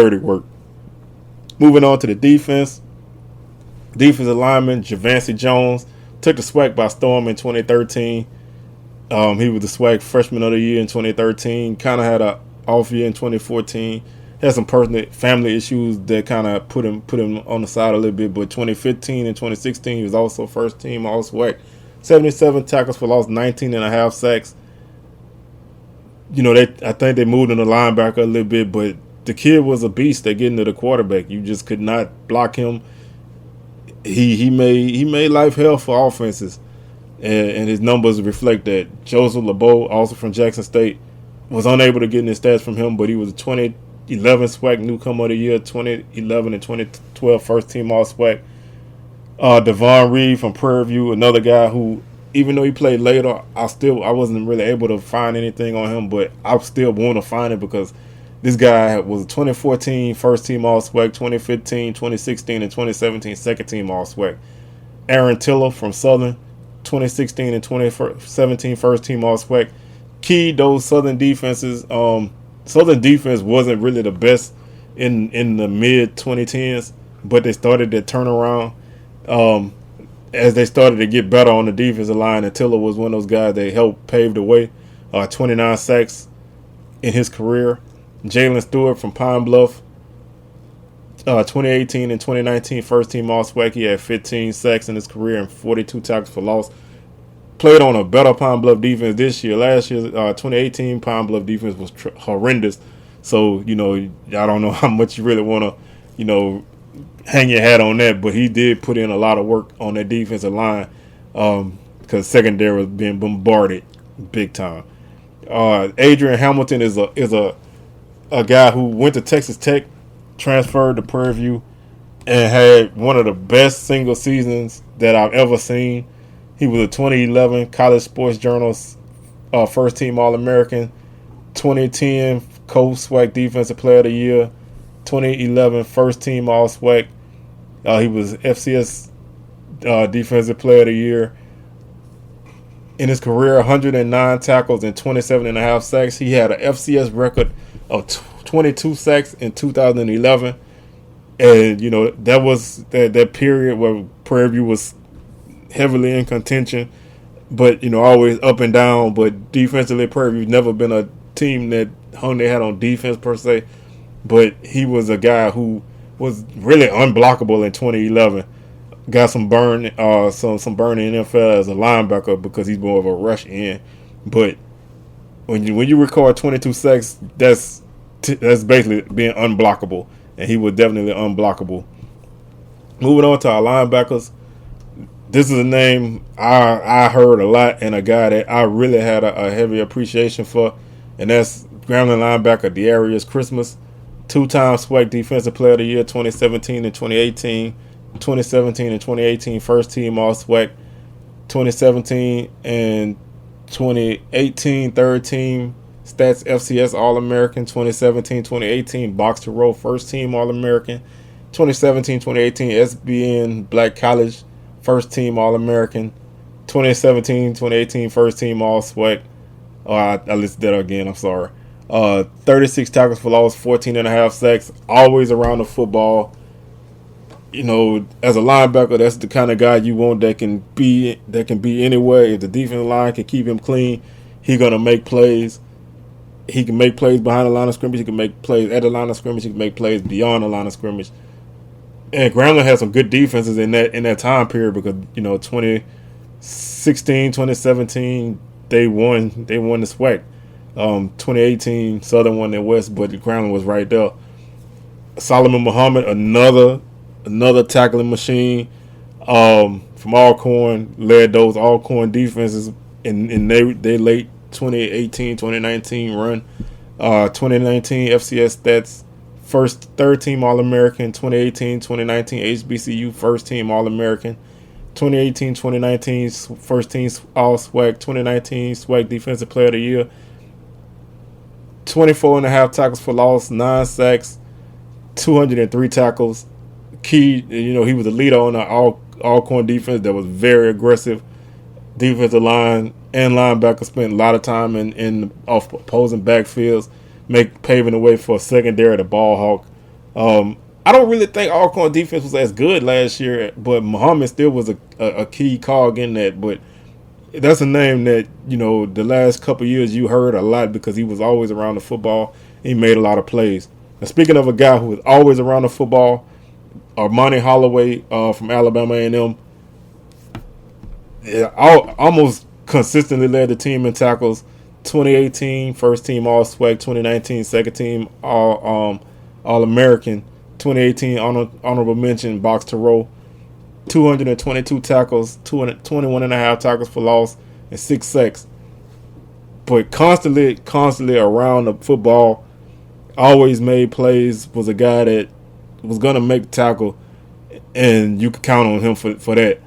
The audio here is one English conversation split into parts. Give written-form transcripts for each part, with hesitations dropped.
dirty work. Moving on to the defense. Defensive lineman Javancy Jones took the SWAC by storm in 2013. He was the SWAC Freshman of the Year in 2013. Kind of had an off year in 2014. Had some personal family issues that kind of put him on the side a little bit. But 2015 and 2016, he was also first team All SWAC. 77 tackles for loss, 19 and a half sacks. I think they moved in the linebacker a little bit, but the kid was a beast. They get into the quarterback. You just could not block him. He made life hell for offenses, and his numbers reflect that. Joseph LeBeau, also from Jackson State, was unable to get any stats from him, but he was a 2011 SWAC Newcomer of the Year, 2011 and 2012 First Team All SWAC. Devon Reed from Prairie View, another guy who, even though he played later, I wasn't really able to find anything on him, but I still want to find it because this guy was a 2014 First Team All SWAC, 2015, 2016, and 2017 Second Team All SWAC. Aaron Tiller from Southern, 2016 and 2017 First Team All SWAC. Key those Southern defenses. Southern defense wasn't really the best in the mid 2010s, but they started to turn around as they started to get better on the defensive line. And Tiller was one of those guys that helped pave the way. 29 sacks in his career. Jalen Stewart from Pine Bluff, 2018 and 2019 First Team All SWAC. He had 15 sacks in his career and 42 tackles for loss. Played on a better Pine Bluff defense this year. Last year, 2018 Pine Bluff defense was horrendous. So, I don't know how much you really want to, hang your hat on that. But he did put in a lot of work on that defensive line because secondary was being bombarded big time. Adrian Hamilton is a guy who went to Texas Tech, transferred to Prairie View, and had one of the best single seasons that I've ever seen. He was a 2011 College Sports Journal's First Team All-American, 2010 Coast SWAC Defensive Player of the Year, 2011 First Team All SWAC. He was FCS Defensive Player of the Year. In his career, 109 tackles and 27 and a half sacks. He had an FCS record of 22 sacks in 2011. And, that was that period where Prairie View was heavily in contention, but, always up and down. But defensively, Prairie View's never been a team that hung their hat on defense per se. But he was a guy who was really unblockable in 2011. Got some burn in NFL as a linebacker because he's more of a rush in. But when you record 22 sacks, that's basically being unblockable, and he was definitely unblockable. Moving on to our linebackers, this is a name I heard a lot and a guy that I really had a heavy appreciation for, and that's Grambling linebacker Dearius Christmas, two-time SWAC Defensive Player of the Year 2017 and 2018. 2017 and 2018 First Team All SWAC, 2017 and 2018 Third Team Stats FCS All-American, 2017-2018 Box to Row First Team All-American, 2017-2018 SBN Black College First Team All-American, 2017-2018 First Team All SWAC. I listed that again, I'm sorry. 36 tackles for loss, 14 and a half sacks, always around the football. As a linebacker, that's the kind of guy you want that can be anywhere. If the defensive line can keep him clean, he's gonna make plays. He can make plays behind the line of scrimmage. He can make plays at the line of scrimmage. He can make plays beyond the line of scrimmage. And Grambling had some good defenses in that time period because 2016, 2017 they won the SWAC. 2018 Southern won the West, but Grambling was right there. Solomon Muhammad, another tackling machine from Alcorn, led those Alcorn defenses in their late 2018-2019 run. 2019 FCS Stats third team All-American, 2018-2019 HBCU first team All-American, 2018-2019 first team All SWAC, 2019 SWAC Defensive Player of the Year, 24 and a half tackles for loss, 9 sacks, 203 tackles. Key, he was a leader on the Alcorn defense that was very aggressive. Defensive line and linebacker spent a lot of time in off opposing backfields, paving the way for a secondary to ball hawk. I don't really think Alcorn defense was as good last year, but Muhammad still was a key cog in that. But that's a name that, the last couple of years you heard a lot because he was always around the football. He made a lot of plays. And speaking of a guy who was always around the football, Armani Holloway from Alabama A&M, almost consistently led the team in tackles. 2018 first team All SWAC, 2019 second team All American, 2018 honorable mention box to row, 222 tackles, 21 and a half tackles for loss, and 6 sacks. But constantly around the football, always made plays, was a guy that was going to make the tackle, and you could count on him for that.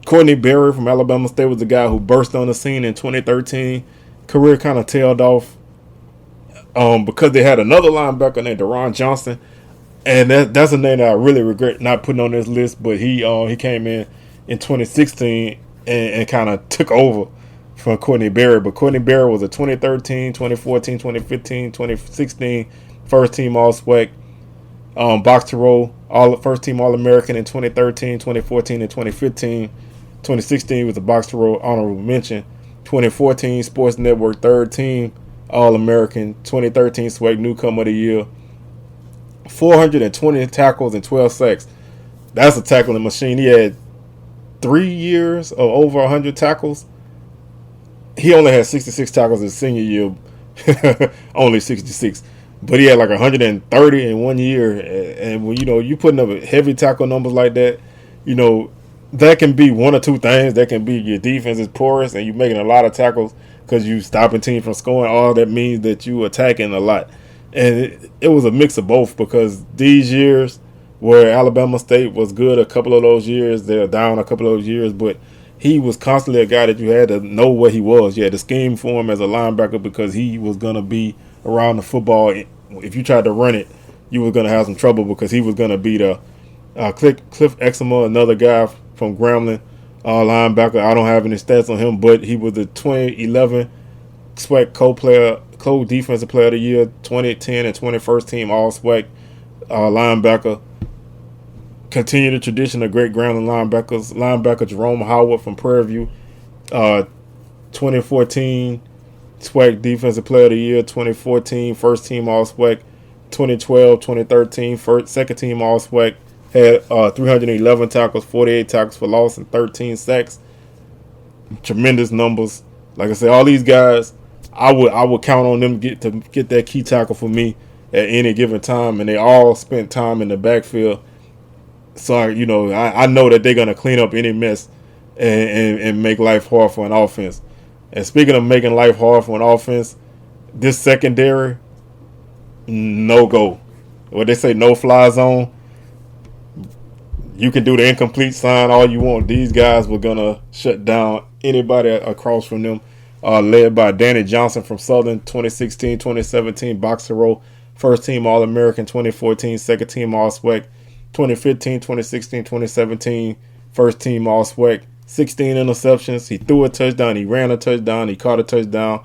Courtney Berry from Alabama State was the guy who burst on the scene in 2013. Career kind of tailed off because they had another linebacker named Deron Johnson, and that's a name that I really regret not putting on this list. But he came in 2016 and kind of took over from Courtney Berry. But Courtney Berry was a 2013, 2014, 2015, 2016 first team All SWAC, box to row, first team All American in 2013, 2014, and 2015. 2016 was a box to row honorable mention. 2014 Sports Network third team All American. 2013 SWAC Newcomer of the Year. 420 tackles and 12 sacks. That's a tackling machine. He had 3 years of over 100 tackles. He only had 66 tackles his senior year. Only 66. But he had like 130 in 1 year. And when you putting up heavy tackle numbers like that, that can be one or two things. That can be your defense is porous and you're making a lot of tackles because you stopping teams from scoring. All that means that you attacking a lot. And it was a mix of both because these years where Alabama State was good a couple of those years, they're down a couple of those years, but he was constantly a guy that you had to know what he was. You had to scheme for him as a linebacker because he was going to be around the football. If you tried to run it, you were going to have some trouble because he was going to be the Cliff Exemer, another guy from Grambling, linebacker. I don't have any stats on him, but he was the 2011 SWAC co-defensive player of the year, 2010 and 21st team All SWAC linebacker. Continue the tradition of great Grambling linebackers. Linebacker Jerome Howard from Prairie View, 2014 SWAC defensive player of the year, 2014 first team All SWAC, 2012, 2013 second team All SWAC. Had 311 tackles, 48 tackles for loss, and 13 sacks. Tremendous numbers. Like I said, all these guys, I would count on them to get that key tackle for me at any given time, and they all spent time in the backfield. So I know that they're gonna clean up any mess and make life hard for an offense. And speaking of making life hard for an offense, this secondary, no go. What they say, no fly zone. You can do the incomplete sign all you want. These guys were going to shut down anybody across from them. Led by Danny Johnson from Southern, 2016, 2017 box to row. First team All-American, 2014 second team All-SWAC. 2015, 2016, 2017 first team All-SWAC. 16 interceptions. He threw a touchdown. He ran a touchdown. He caught a touchdown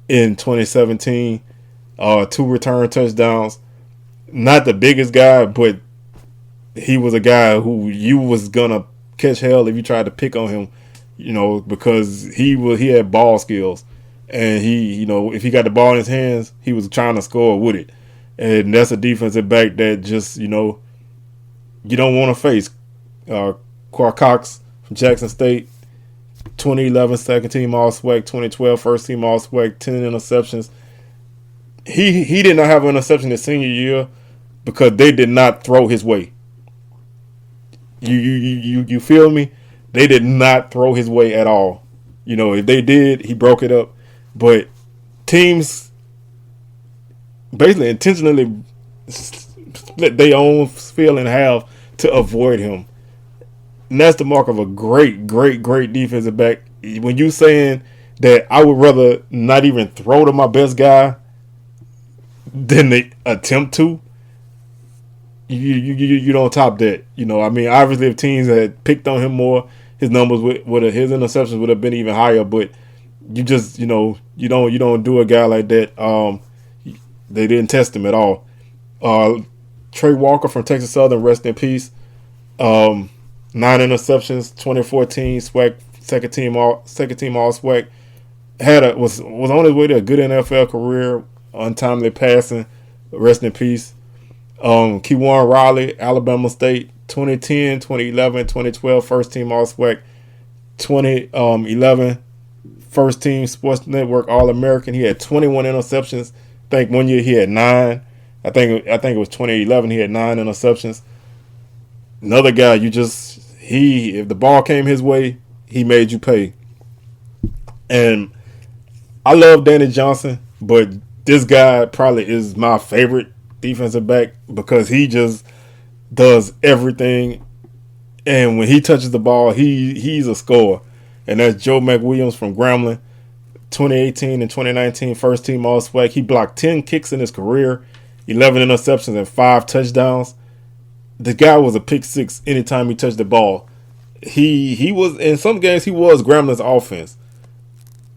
in 2017. 2 return touchdowns. Not the biggest guy, but he was a guy who you was gonna catch hell if you tried to pick on him, because he had ball skills, and he, if he got the ball in his hands, he was trying to score with it, and that's a defensive back that just you don't want to face. Quar Cox from Jackson State, 2011 second team All SWAC, 2012 first team All SWAC, 10 interceptions. He did not have an interception his senior year because they did not throw his way. You feel me? They did not throw his way at all. If they did, he broke it up. But teams basically intentionally split their own field in half to avoid him. And that's the mark of a great defensive back. When you saying that I would rather not even throw to my best guy than they attempt to, you don't top that. Obviously if teams had picked on him more, his numbers his interceptions would have been even higher. But you just you don't do a guy like that. They didn't test him at all. Trey Walker from Texas Southern, rest in peace. 9 interceptions, 2014 SWAC second team all SWAC. Was on his way to a good NFL career. Untimely passing, rest in peace. Keywan Riley, Alabama State, 2010, 2011, 2012 first team all SWAC. 2011 first team Sports Network All American. He had 21 interceptions. I think one year he had 9. I think it was 2011. He had 9 interceptions. Another guy, if the ball came his way, he made you pay. And I love Danny Johnson, but this guy probably is my favorite defensive back because he just does everything. And when he touches the ball, he's a scorer. And that's Joe McWilliams from Grambling, 2018 and 2019 first team all SWAC. He blocked 10 kicks in his career, 11 interceptions and 5 touchdowns. The guy was a pick six anytime he touched the ball. He was, in some games, he was Grambling's offense.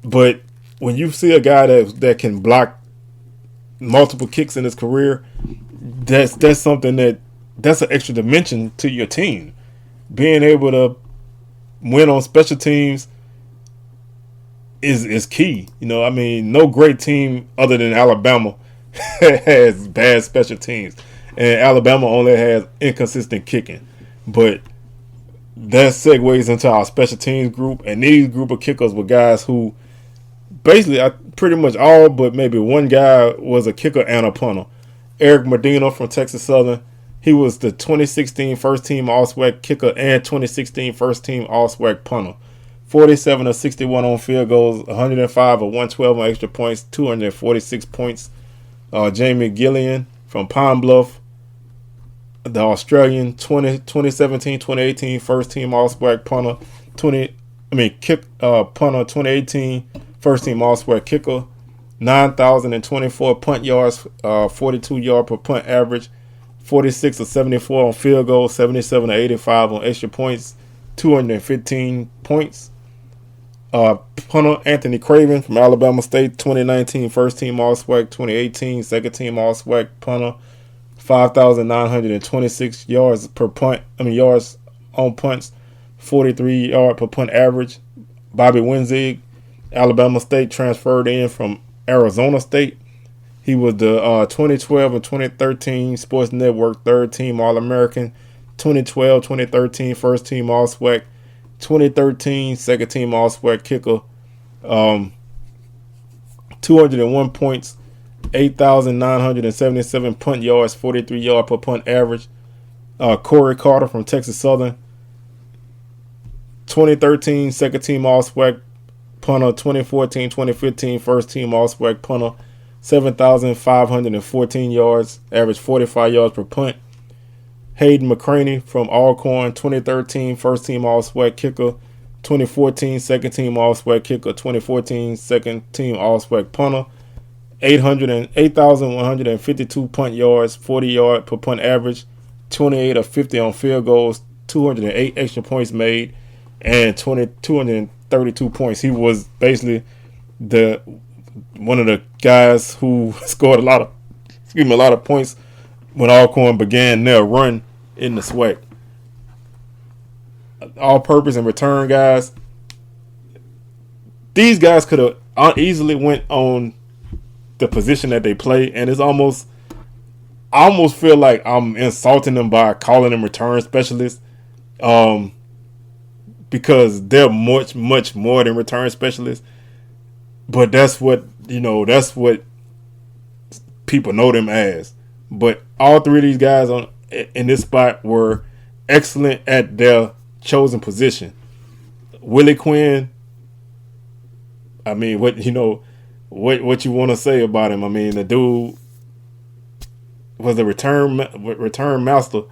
But when you see a guy that can block multiple kicks in his career, that's something that's an extra dimension to your team. Being able to win on special teams is key. No great team other than Alabama has bad special teams. And Alabama only has inconsistent kicking. But that segues into our special teams group. And these group of kickers were guys who basically, pretty much all but maybe one guy was a kicker and a punter. Eric Medina from Texas Southern. He was the 2016 first team All-SWAC kicker and 2016 first team All-SWAC punter. 47 of 61 on field goals, 105 of 112 on extra points, 246 points. Jamie Gillian from Pine Bluff, the Australian 2017-2018 first team All-SWAC punter, punter 2018 first team All-SWAC kicker, 9,024 punt yards, 42 yard per punt average, 46 of 74 on field goals, 77 of 85 on extra points, 215 points. Punter Anthony Craven from Alabama State, 2019 first team All-SWAC, 2018 second team All-SWAC punter, 5,926 yards per punt. Yards on punts, 43 yard per punt average. Bobby Wenzig, Alabama State, transferred in from Arizona State. He was the 2012 and 2013 Sports Network third team All-American, 2012, 2013 first team All-SWAC, 2013 second team All-SWAC kicker, 201 points, 8,977 punt yards, 43 yard per punt average. Corey Carter from Texas Southern, 2013 second team All-SWAC punter, 2014-2015 first team All-SWAC punter, 7,514 yards, average 45 yards per punt. Hayden McCraney from Alcorn, 2013 first team All-SWAC kicker, 2014 second team All-SWAC kicker, 2014 second team All-SWAC punter, 8,152 punt yards, 40 yard per punt average, 28 of 50 on field goals, 208 extra points made, and 232 points. He was basically one of the guys who scored a lot of points when Alcorn began their run in the SWAC. All-purpose and return guys. These guys could have easily went on the position that they play, and I almost feel like I'm insulting them by calling them return specialists, because they're much, much more than return specialists. But that's what people know them as. But all three of these guys in this spot were excellent at their chosen position. Willie Quinn, what you want to say about him? The dude was a return master.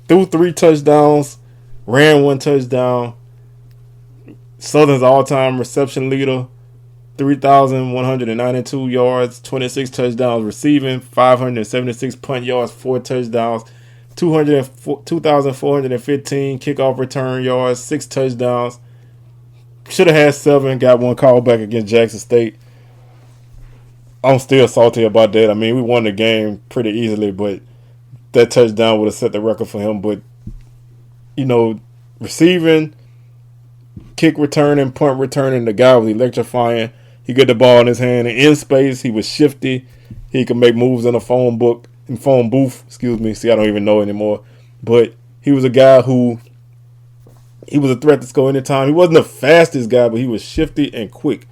Threw 3 touchdowns, ran 1 touchdown. Southern's all-time reception leader, 3,192 yards, 26 touchdowns receiving, 576 punt yards, 4 touchdowns, 2,415 kickoff return yards, 6 touchdowns. Should have had 7, got 1 call back against Jackson State. I'm still salty about that. I mean, we won the game pretty easily, but that touchdown would have set the record for him. But, receiving, kick returning, punt returning, the guy was electrifying. He got the ball in his hand and in space. He was shifty. He could make moves in a phone booth. See, I don't even know anymore. But he was a guy who, he was a threat to score anytime. He wasn't the fastest guy, but he was shifty and quick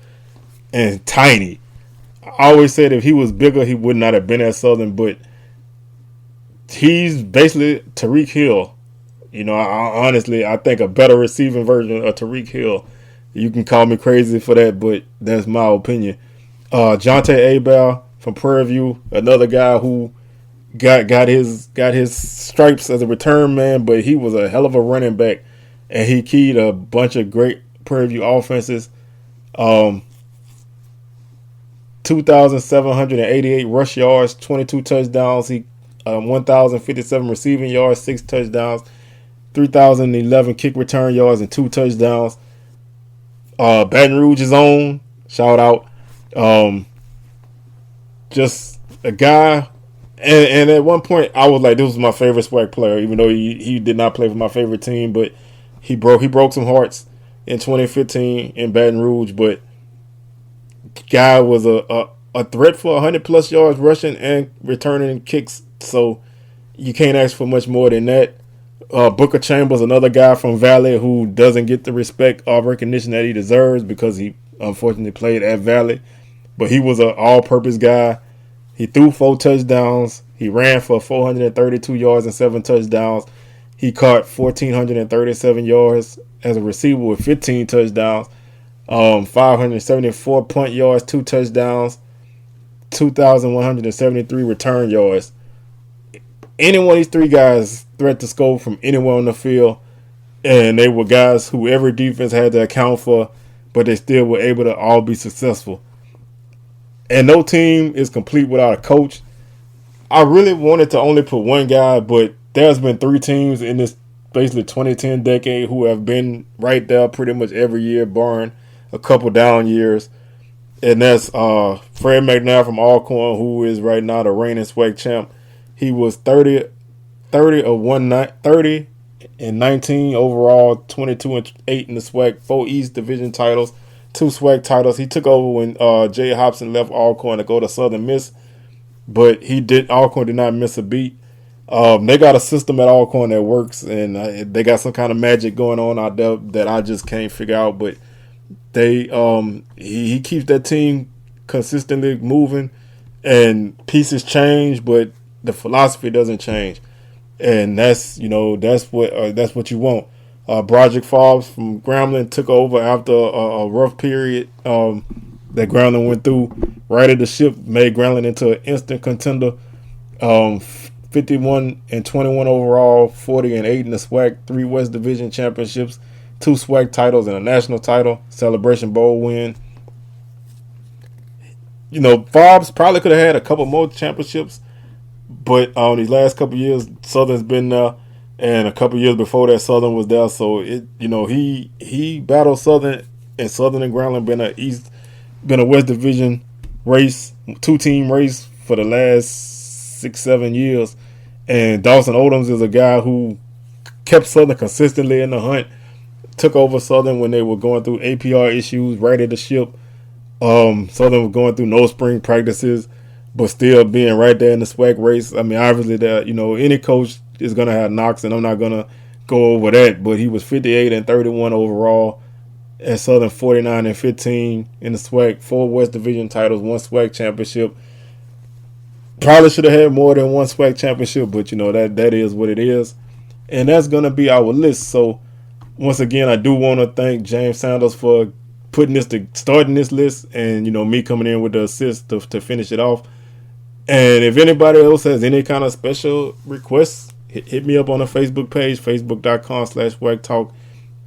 and tiny. I always said if he was bigger, he would not have been at Southern, but he's basically Tyreek Hill. Honestly, I think a better receiving version of Tyreek Hill. You can call me crazy for that, but that's my opinion. Jonte Abel from Prairie View, another guy who got his stripes as a return man, but he was a hell of a running back, and he keyed a bunch of great Prairie View offenses. 2,788 rush yards, 22 touchdowns. He 1,057 receiving yards, 6 touchdowns, 3,011 kick return yards, and 2 touchdowns. Baton Rouge's own, shout out. Just a guy, and at one point I was like, this was my favorite SWAC player, even though he did not play for my favorite team, but he broke some hearts in 2015 in Baton Rouge, but guy was a threat for 100 plus yards rushing and returning kicks, so you can't ask for much more than that. Booker Chambers, another guy from Valley who doesn't get the respect or recognition that he deserves because he unfortunately played at Valley, but he was an all-purpose guy. He threw 4 touchdowns. He ran for 432 yards and 7 touchdowns. He caught 1,437 yards as a receiver with 15 touchdowns. 574 punt yards, 2 touchdowns, 2,173 return yards. Any one of these 3 guys threat to score from anyone on the field, and they were guys who every defense had to account for, but they still were able to all be successful. And no team is complete without a coach. I really wanted to only put one guy, but there's been 3 teams in this basically 2010 decade who have been right there pretty much every year, barring a couple down years. And that's Fred McNair from Alcorn, who is right now the reigning SWAC champ. He was 30 and 19 overall, 22 and 8 in the SWAC, 4 East Division titles, 2 SWAC titles. He took over when Jay Hobson left Alcorn to go to Southern Miss, but Alcorn did not miss a beat. They got a system at Alcorn that works, and they got some kind of magic going on out there that I just can't figure out. But he keeps that team consistently moving, and pieces change, but the philosophy doesn't change, and that's what you want. Broderick Forbes from Grambling took over after a rough period that Grambling went through. Righted the ship, made Grambling into an instant contender. 51 and 21 overall, 40 and 8 in the SWAC, 3 West Division championships, 2 SWAC titles and a national title, Celebration Bowl win. Forbes probably could have had a couple more championships, but these last couple years, Southern's been there, and a couple years before that, Southern was there. So he battled Southern, and Southern and Grambling been a West Division race, 2-team race for the last 6-7 years. And Dawson Odoms is a guy who kept Southern consistently in the hunt. Took over Southern when they were going through APR issues, righted the ship. Southern was going through no spring practices, but still being right there in the SWAC race. I mean, obviously, that any coach is going to have knocks, and I'm not going to go over that. But he was 58 and 31 overall at Southern, 49 and 15 in the SWAC, 4 West Division titles, 1 SWAC championship. Probably should have had more than 1 SWAC championship, but that is what it is, and that's going to be our list. So once again, I do want to thank James Sanders for starting this list, and me coming in with the assist to finish it off. And if anybody else has any kind of special requests, hit me up on the Facebook page, facebook.com/SWACTalk,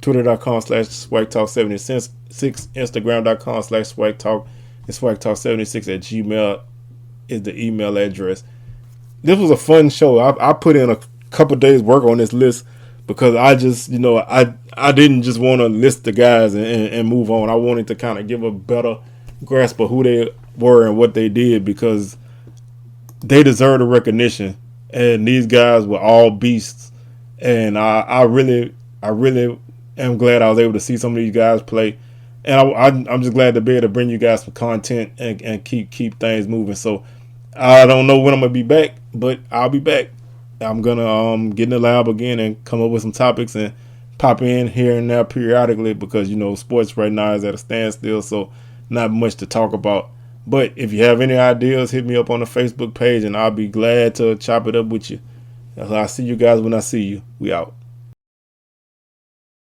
twitter.com/SWACTalk76, instagram.com/SWACTalk, and SWACTalk76@gmail is the email address. This was a fun show. I put in a couple days work on this list because I just, I didn't just want to list the guys and move on. I wanted to kind of give a better grasp of who they were and what they did, because they deserve the recognition. And these guys were all beasts. And I really am glad I was able to see some of these guys play. And I'm just glad to be able to bring you guys some content and keep things moving. So I don't know when I'm going to be back, but I'll be back. I'm going to get in the lab again and come up with some topics and pop in here and there periodically, because, sports right now is at a standstill, so not much to talk about. But if you have any ideas, hit me up on the Facebook page, and I'll be glad to chop it up with you. I'll see you guys when I see you. We out.